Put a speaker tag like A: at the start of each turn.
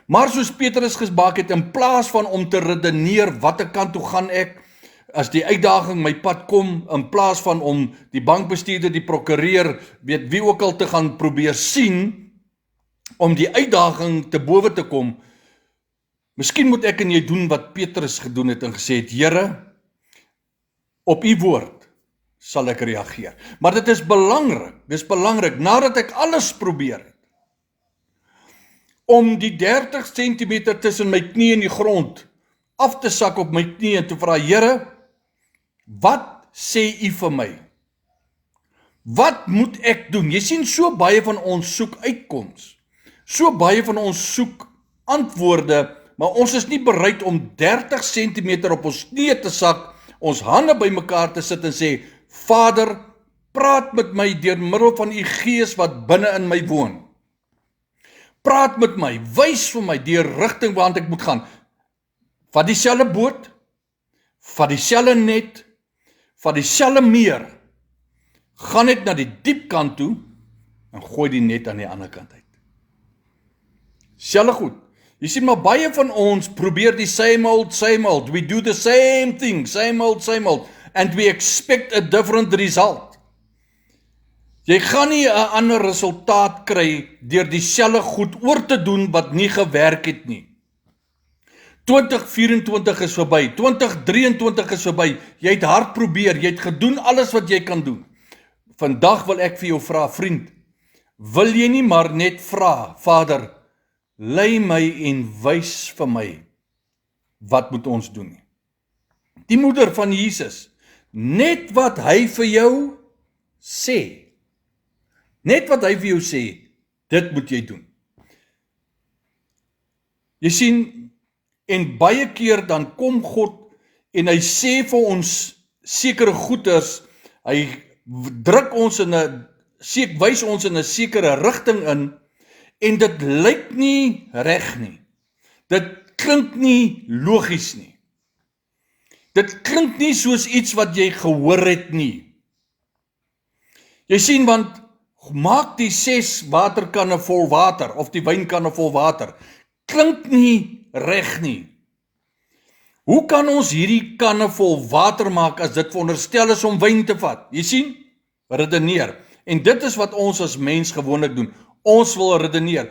A: Maar soos Petrus gemaak het, in plaas van om te redeneer, watter kant toe gaan ek, as die uitdaging my pad kom, in plaas van om die bankbestuurder, die prokureur, weet wie ook al te gaan probeer sien, om die uitdaging te bowe te kom, miskien moet ek en jy doen wat Petrus gedoen het en gesê het, Here, op u woord sal ek reageer. Maar dit is belangrik, nadat ek alles probeer het, om die 30 centimeter tussen my knie en die grond af te sak op my knie en te vra, Here, wat sê u vir my? Wat moet ek doen? Jy sien, so baie van ons soek uitkoms. So baie van ons soek antwoorde, maar ons is nie bereid om 30 centimeter op ons knie te sak, ons hande bymekaar te sit en sê, Vader, praat met my deur middel van u Gees wat binne in my woon. Praat met my, wys vir my die rigting waarna ek moet gaan. Vat dieselfde boot, vat dieselfde net, vat dieselfde meer, gaan net na die diep kant toe en gooi die net aan die ander kant uit. Selfde goed. Jy sien, maar baie van ons probeer die same old. We do the same thing, same old, and we expect a different result. Jy gaan nie 'n ander resultaat kry deur dieselfde goed oor te doen wat nie gewerk het nie. 2024 is verby, 2023 is verby, jy het hard probeer, jy het gedoen alles wat jy kan doen. Vandag wil ek vir jou vra, vriend, wil jy nie maar net vra, Vader, lei my en wys vir my, wat moet ons doen nie? Die moeder van Jesus, net wat hy vir jou sê, dit moet jy doen. Jy sien, en baie keer dan kom God en hy sê vir ons sekere goeders, hy druk ons wys ons in 'n sekere rigting in, en dit lyk nie reg nie. Dit klink nie logies nie. Dit klink nie soos iets wat jy gehoor het nie. Jy sien, want maak die 6 waterkanne vol water, of die wynkanne vol water, klink nie reg nie. Hoe kan ons hierdie kanne vol water maak as dit veronderstel is om wyn te vat? Jy sien, redeneer. En dit is wat ons as mens gewoonlik doen. Ons wil redeneer.